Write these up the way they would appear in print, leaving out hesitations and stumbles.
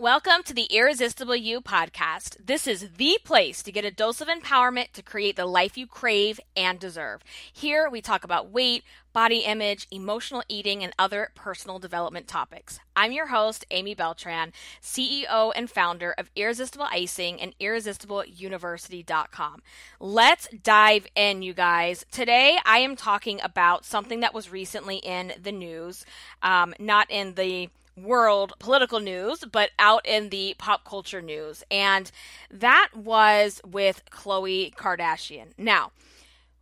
Welcome to the Irresistible You podcast. This is the place to get a dose of empowerment to create the life you crave and deserve. Here we talk about weight, body image, emotional eating, and other personal development topics. I'm your host, Amy Beltran, CEO and founder of Irresistible Icing and IrresistibleUniversity.com. Let's dive in, you guys. Today, I am talking about something that was recently in the news, not in the world political news, but out in the pop culture news. And that was with Khloe Kardashian. Now,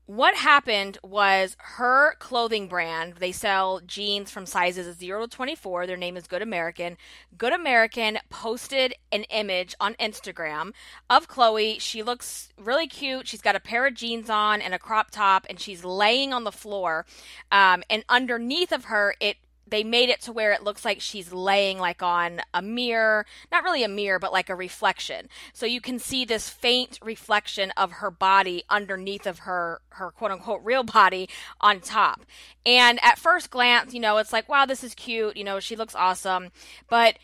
what happened was her clothing brand, they sell jeans from sizes 0 to 24. Their name is Good American. Good American posted an image on Instagram of Khloe. She looks really cute. She's got a pair of jeans on and a crop top, and she's laying on the floor. And underneath of her, they made it to where it looks like she's laying like on a mirror, not really a mirror, but like a reflection. So you can see this faint reflection of her body underneath of her quote unquote real body on top. And at first glance, it's like, wow, this is cute. She looks awesome. But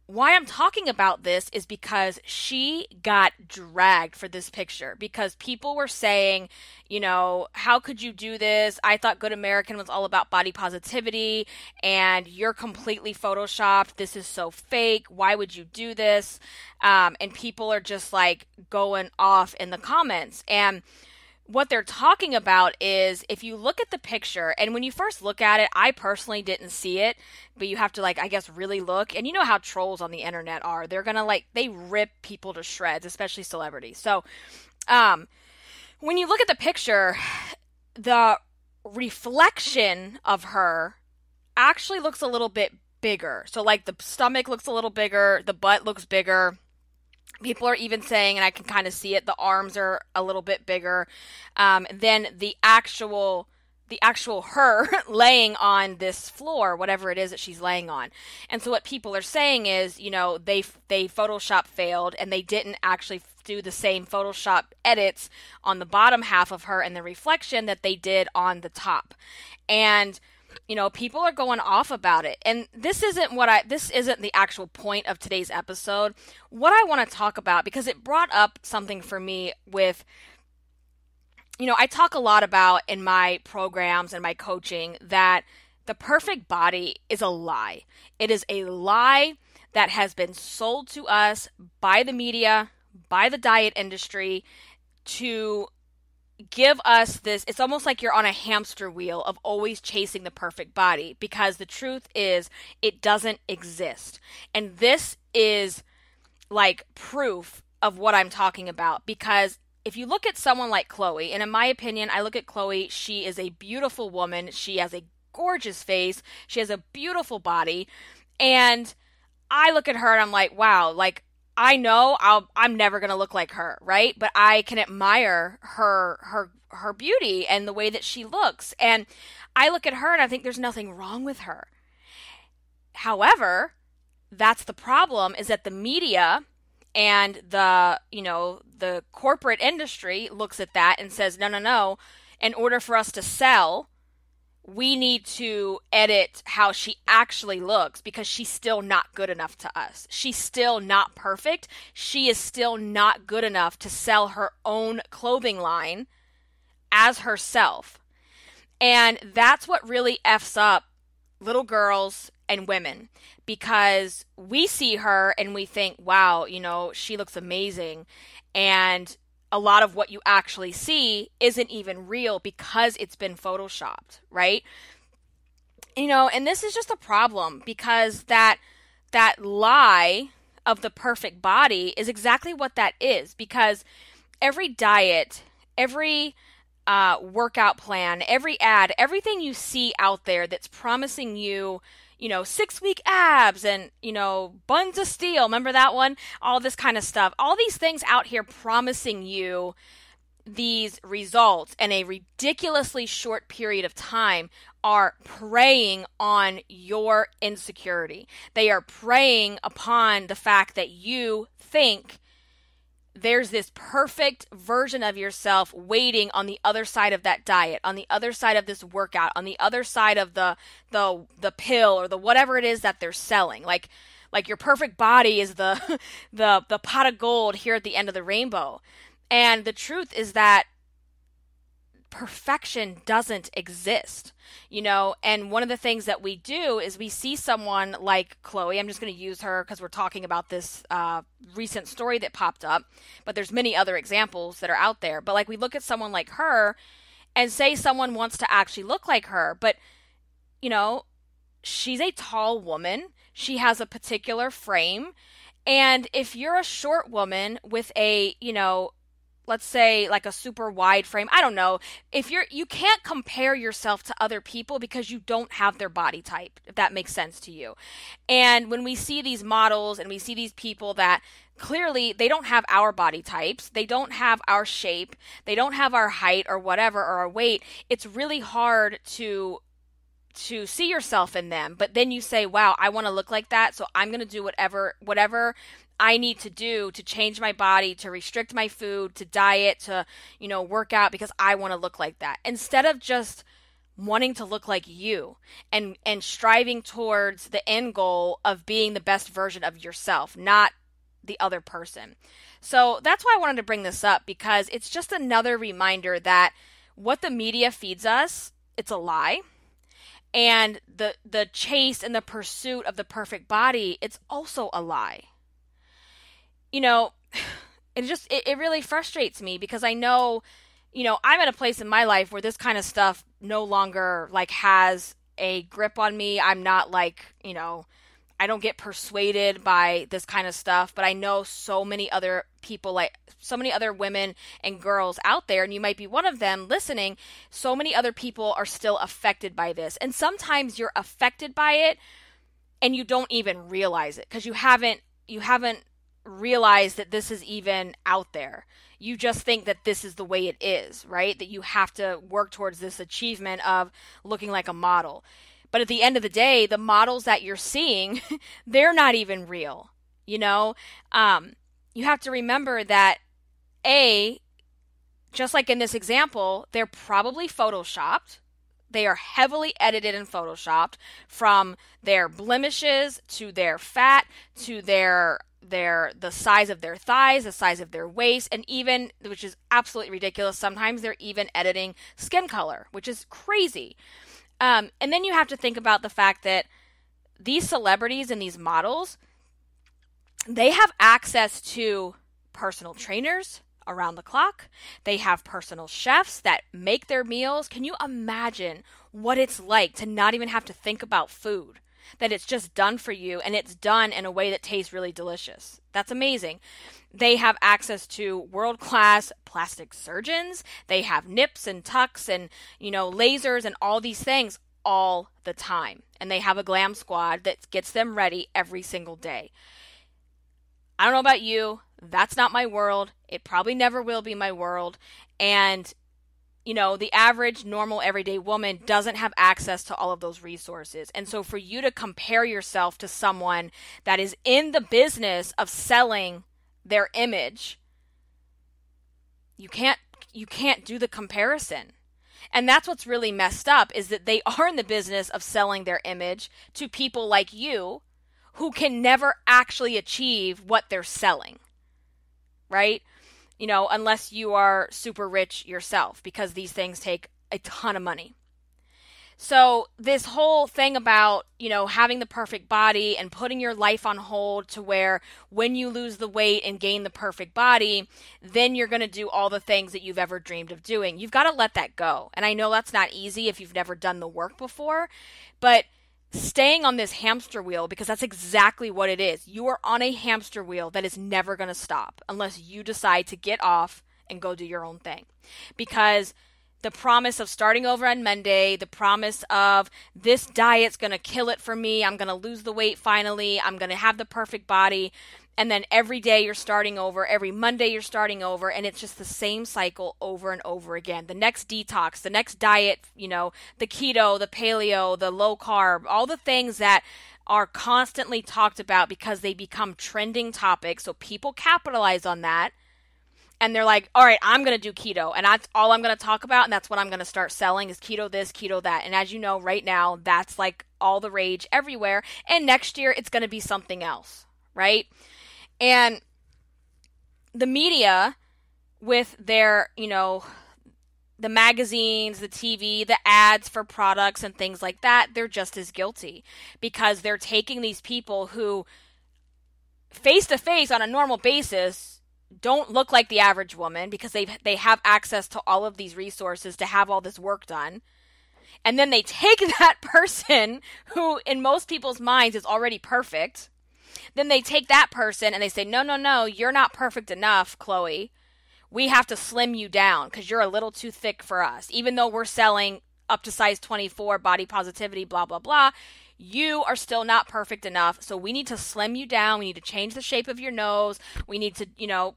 why I'm talking about this is because she got dragged for this picture because people were saying, how could you do this? I thought Good American was all about body positivity and you're completely photoshopped. This is so fake. Why would you do this? And people are just like going off in the comments. And what they're talking about is if you look at the picture, and when you first look at it, I personally didn't see it, but you have to really look. And you know how trolls on the internet are. They're going to they rip people to shreds, especially celebrities. So when you look at the picture, the reflection of her actually looks a little bit bigger. So the stomach looks a little bigger, the butt looks bigger. People are even saying, and I can kind of see it, the arms are a little bit bigger than the actual her laying on this floor, whatever it is that she's laying on. And so what people are saying is, they Photoshop failed and they didn't actually do the same Photoshop edits on the bottom half of her and the reflection that they did on the top. And people are going off about it. And this isn't the actual point of today's episode. What I want to talk about, because it brought up something for me with, I talk a lot about in my programs and my coaching that the perfect body is a lie. It is a lie that has been sold to us by the media, by the diet industry to give us this. It's almost like you're on a hamster wheel of always chasing the perfect body, because the truth is it doesn't exist. And this is proof of what I'm talking about, because if you look at someone like Khloe, and in my opinion, I look at Khloe, she is a beautiful woman. She has a gorgeous face. She has a beautiful body. And I look at her and I'm like, wow, I know I'm never going to look like her, right? But I can admire her beauty and the way that she looks. And I look at her and I think there's nothing wrong with her. However, that's the problem, is that the media and the corporate industry looks at that and says, no, in order for us to sell, we need to edit how she actually looks, because she's still not good enough to us. She's still not perfect. She is still not good enough to sell her own clothing line as herself. And that's what really F's up little girls and women, because we see her and we think, wow, she looks amazing. And a lot of what you actually see isn't even real because it's been photoshopped, right? And this is just a problem, because that lie of the perfect body is exactly what that is. Because every diet, every workout plan, every ad, everything you see out there that's promising you, 6-week abs and, buns of steel. Remember that one? All this kind of stuff. All these things out here promising you these results in a ridiculously short period of time are preying on your insecurity. They are preying upon the fact that you think there's this perfect version of yourself waiting on the other side of that diet, on the other side of this workout, on the other side of the pill or the whatever it is that they're selling. Like your perfect body is the the pot of gold here at the end of the rainbow. And the truth is that perfection doesn't exist, and one of the things that we do is we see someone like Chloe. I'm just going to use her because we're talking about this recent story that popped up, but there's many other examples that are out there. But like, we look at someone like her and say someone wants to actually look like her, but she's a tall woman, she has a particular frame, and if you're a short woman with a let's say like a super wide frame, I don't know, you can't compare yourself to other people because you don't have their body type, if that makes sense to you. And when we see these models and we see these people that clearly they don't have our body types, they don't have our shape, they don't have our height or whatever, or our weight, it's really hard to see yourself in them. But then you say, wow, I want to look like that, so I'm going to do whatever I need to do to change my body, to restrict my food, to diet, to, work out because I want to look like that. Instead of just wanting to look like you and striving towards the end goal of being the best version of yourself, not the other person. So that's why I wanted to bring this up, because it's just another reminder that what the media feeds us, it's a lie. And the chase and the pursuit of the perfect body, it's also a lie. It really frustrates me because I know, I'm at a place in my life where this kind of stuff no longer has a grip on me. I'm not I don't get persuaded by this kind of stuff, but I know so many other people, so many other women and girls out there, and you might be one of them listening. So many other people are still affected by this. And sometimes you're affected by it and you don't even realize it because you haven't realized that this is even out there. You just think that this is the way it is, right? That you have to work towards this achievement of looking like a model. But at the end of the day, the models that you're seeing, they're not even real. You have to remember that just like in this example, they're probably photoshopped. They are heavily edited and photoshopped, from their blemishes to their fat to the size of their thighs, the size of their waist, and even, which is absolutely ridiculous, sometimes they're even editing skin color, which is crazy. And then you have to think about the fact that these celebrities and these models, they have access to personal trainers around the clock. They have personal chefs that make their meals. Can you imagine what it's like to not even have to think about food? That it's just done for you, and it's done in a way that tastes really delicious. That's amazing. They have access to world-class plastic surgeons. They have nips and tucks and, lasers and all these things all the time. And they have a glam squad that gets them ready every single day. I don't know about you. That's not my world. It probably never will be my world. And the average, normal, everyday woman doesn't have access to all of those resources. And so for you to compare yourself to someone that is in the business of selling their image, you can't do the comparison. And that's what's really messed up, is that they are in the business of selling their image to people like you who can never actually achieve what they're selling, right? Unless you are super rich yourself, because these things take a ton of money. So this whole thing about, having the perfect body and putting your life on hold to where when you lose the weight and gain the perfect body, then you're going to do all the things that you've ever dreamed of doing. You've got to let that go. And I know that's not easy if you've never done the work before, but staying on this hamster wheel, because that's exactly what it is. You are on a hamster wheel that is never going to stop unless you decide to get off and go do your own thing. Because the promise of starting over on Monday, the promise of this diet's going to kill it for me, I'm going to lose the weight finally, I'm going to have the perfect body, and then every day you're starting over, every Monday you're starting over, and it's just the same cycle over and over again. The next detox, the next diet, the keto, the paleo, the low carb, all the things that are constantly talked about because they become trending topics, so people capitalize on that, and they're like, all right, I'm going to do keto, and that's all I'm going to talk about, and that's what I'm going to start selling is keto this, keto that. And as you know, right now, that's like all the rage everywhere, and next year it's going to be something else, right? And the media with their, the magazines, the TV, the ads for products and things like that, they're just as guilty because they're taking these people who face to face on a normal basis don't look like the average woman because they have access to all of these resources to have all this work done. And then they take that person who in most people's minds is already perfect. Then they take that person and they say, no, you're not perfect enough, Chloe. We have to slim you down because you're a little too thick for us. Even though we're selling up to size 24, body positivity, blah, blah, blah, you are still not perfect enough. So we need to slim you down. We need to change the shape of your nose. We need to,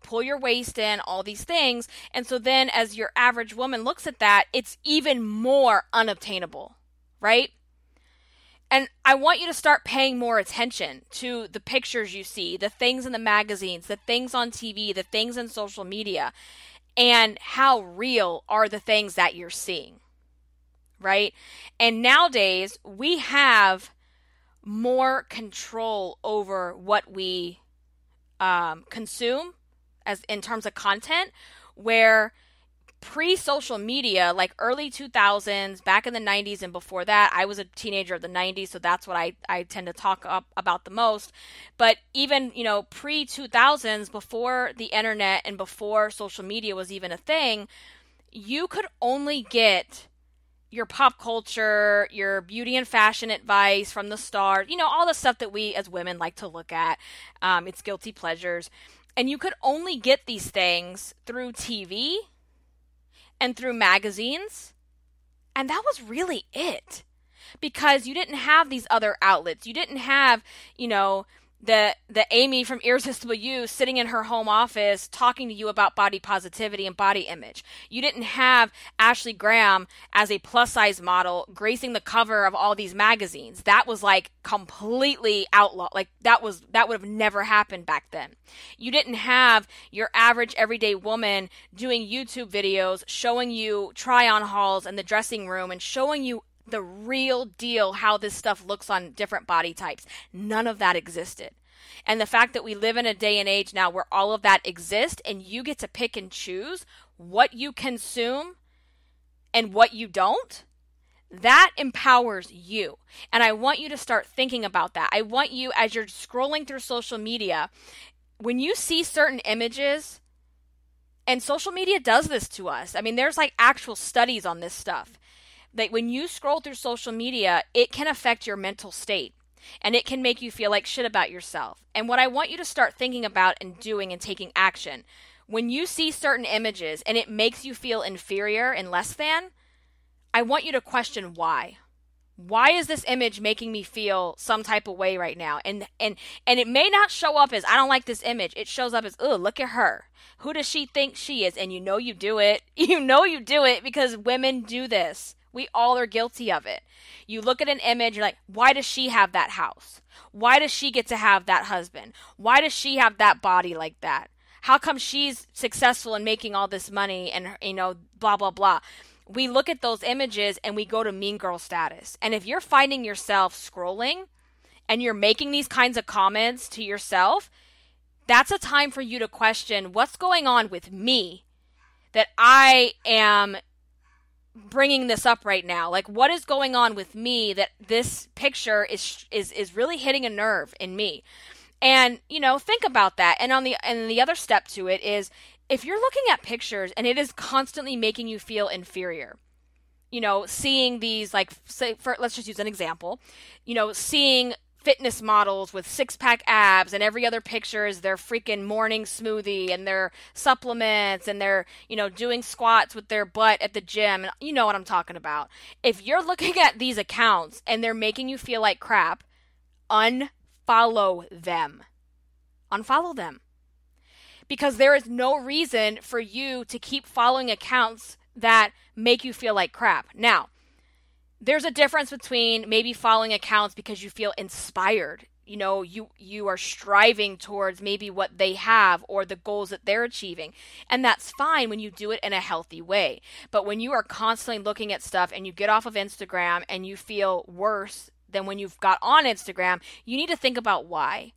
pull your waist in, all these things. And so then as your average woman looks at that, it's even more unobtainable, right? And I want you to start paying more attention to the pictures you see, the things in the magazines, the things on TV, the things in social media, and how real are the things that you're seeing, right? And nowadays, we have more control over what we consume as in terms of content, where pre-social media, like early 2000s, back in the 90s and before that, I was a teenager of the 90s, so that's what I tend to talk about the most. But even, pre-2000s, before the internet and before social media was even a thing, you could only get your pop culture, your beauty and fashion advice from the stars, all the stuff that we as women like to look at. It's guilty pleasures. And you could only get these things through TV and through magazines. And that was really it. Because you didn't have these other outlets. You didn't have, the Amy from Irresistible You sitting in her home office talking to you about body positivity and body image. You didn't have Ashley Graham as a plus size model gracing the cover of all these magazines. That was like completely outlawed. Like that would have never happened back then. You didn't have your average everyday woman doing YouTube videos showing you try on hauls in the dressing room and showing you the real deal, how this stuff looks on different body types. None of that existed. And the fact that we live in a day and age now where all of that exists and you get to pick and choose what you consume and what you don't, that empowers you. And I want you to start thinking about that. I want you, as you're scrolling through social media, when you see certain images, and social media does this to us. I mean, there's like actual studies on this stuff. That when you scroll through social media, it can affect your mental state and it can make you feel like shit about yourself. And what I want you to start thinking about and doing and taking action, when you see certain images and it makes you feel inferior and less than, I want you to question why. Why is this image making me feel some type of way right now? And it may not show up as I don't like this image. It shows up as, oh, look at her. Who does she think she is? And you do it. You do it because women do this. We all are guilty of it. You look at an image, you're like, why does she have that house? Why does she get to have that husband? Why does she have that body like that? How come she's successful in making all this money and, blah, blah, blah. We look at those images and we go to mean girl status. And if you're finding yourself scrolling and you're making these kinds of comments to yourself, that's a time for you to question what's going on with me that I am bringing this up right now. Like, what is going on with me that this picture is really hitting a nerve in me? And, think about that. And the other step to it is if you're looking at pictures and it is constantly making you feel inferior, seeing these, like, let's just use an example, seeing fitness models with six-pack abs and every other picture is their freaking morning smoothie and their supplements and they're, doing squats with their butt at the gym. And you know what I'm talking about. If you're looking at these accounts and they're making you feel like crap, unfollow them. Unfollow them. Because there is no reason for you to keep following accounts that make you feel like crap. Now, there's a difference between maybe following accounts because you feel inspired you are striving towards maybe what they have or the goals that they're achieving. And that's fine when you do it in a healthy way. But when you are constantly looking at stuff and you get off of Instagram and you feel worse than when you've got on Instagram, you need to think about why.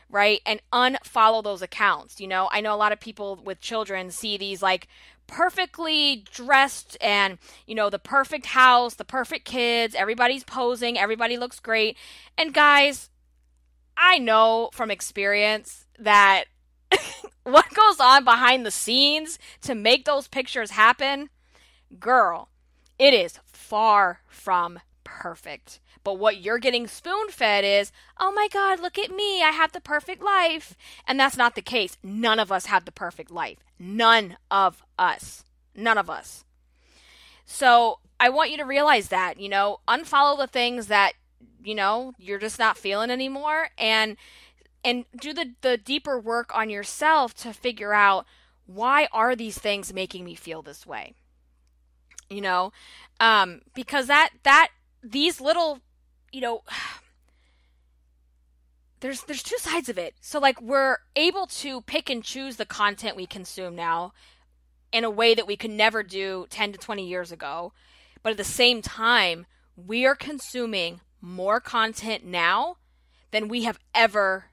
Right? And unfollow those accounts. I know a lot of people with children see these like perfectly dressed and, the perfect house, the perfect kids, everybody's posing, everybody looks great. And guys, I know from experience that what goes on behind the scenes to make those pictures happen, girl, it is far from perfect. But what you're getting spoon-fed is, oh my God, look at me, I have the perfect life. And that's not the case. None of us have the perfect life. None of us. None of us. So I want you to realize that, unfollow the things that, you're just not feeling anymore, and do the deeper work on yourself to figure out, why are these things making me feel this way? Because these little, there's two sides of it. So like, we're able to pick and choose the content we consume now in a way that we could never do 10 to 20 years ago. But at the same time, we are consuming more content now than we have ever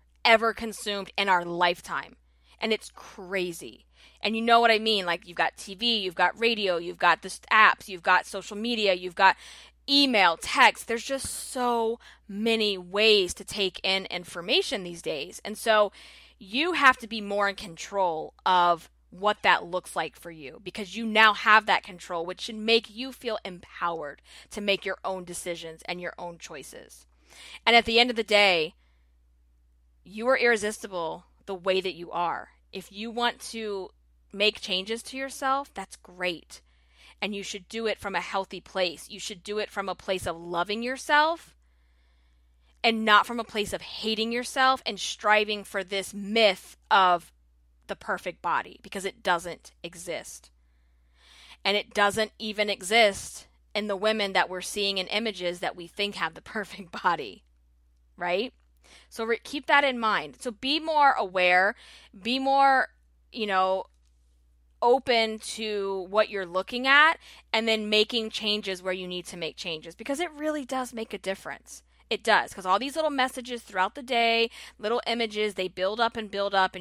consumed in our lifetime. And it's crazy. And you know what I mean? Like, you've got TV, you've got radio, you've got the apps, you've got social media, you've got email, text. There's just so many ways to take in information these days. And so you have to be more in control of what that looks like for you, because you now have that control, which should make you feel empowered to make your own decisions and your own choices. And at the end of the day, you are irresistible the way that you are. If you want to make changes to yourself, that's great. And you should do it from a healthy place. You should do it from a place of loving yourself and not from a place of hating yourself and striving for this myth of the perfect body, because it doesn't exist. And it doesn't even exist in the women that we're seeing in images that we think have the perfect body, right? So keep that in mind. So be more aware, be more, open to what you're looking at, and then making changes where you need to make changes, because it really does make a difference. It does, because all these little messages throughout the day, little images, they build up in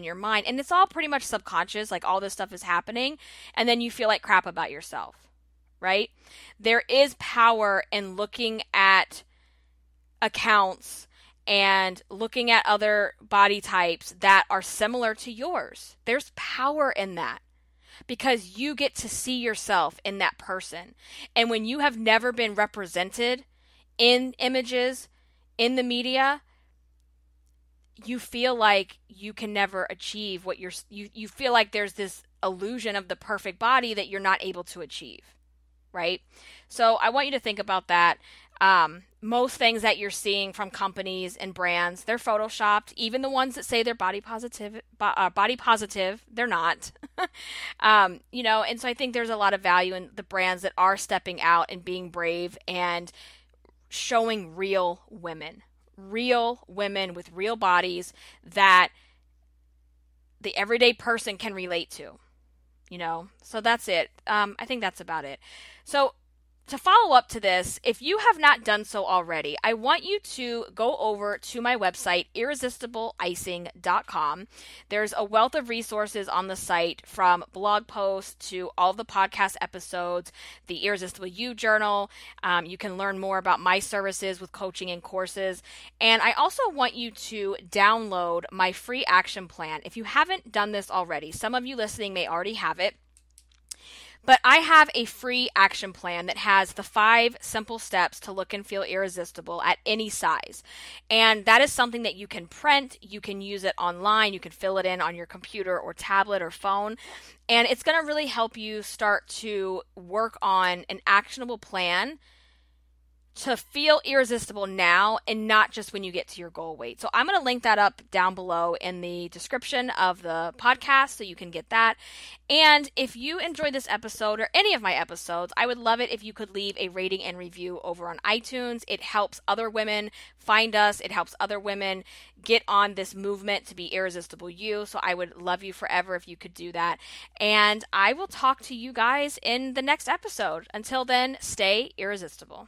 your mind, and it's all pretty much subconscious, like all this stuff is happening, and then you feel like crap about yourself, right? There is power in looking at accounts and looking at other body types that are similar to yours. There's power in that, because you get to see yourself in that person. And when you have never been represented in images, in the media, you feel like you can never achieve what you feel like there's this illusion of the perfect body that you're not able to achieve, right? So I want you to think about that. Most things that you're seeing from companies and brands, they're photoshopped. Even the ones that say they're body positive, they're not. And so I think there's a lot of value in the brands that are stepping out and being brave and showing real women with real bodies that the everyday person can relate to, So that's it. I think that's about it. So to follow up to this, if you have not done so already, I want you to go over to my website, irresistibleicing.com. There's a wealth of resources on the site, from blog posts to all the podcast episodes, the Irresistible You Journal. You can learn more about my services with coaching and courses. And I also want you to download my free action plan. If you haven't done this already, some of you listening may already have it. But I have a free action plan that has the 5 simple steps to look and feel irresistible at any size. And that is something that you can print, you can use it online, you can fill it in on your computer or tablet or phone. And it's going to really help you start to work on an actionable plan to feel irresistible now and not just when you get to your goal weight. So I'm going to link that up down below in the description of the podcast so you can get that. And if you enjoyed this episode or any of my episodes, I would love it if you could leave a rating and review over on iTunes. It helps other women find us. It helps other women get on this movement to be irresistible you. So I would love you forever if you could do that. And I will talk to you guys in the next episode. Until then, stay irresistible.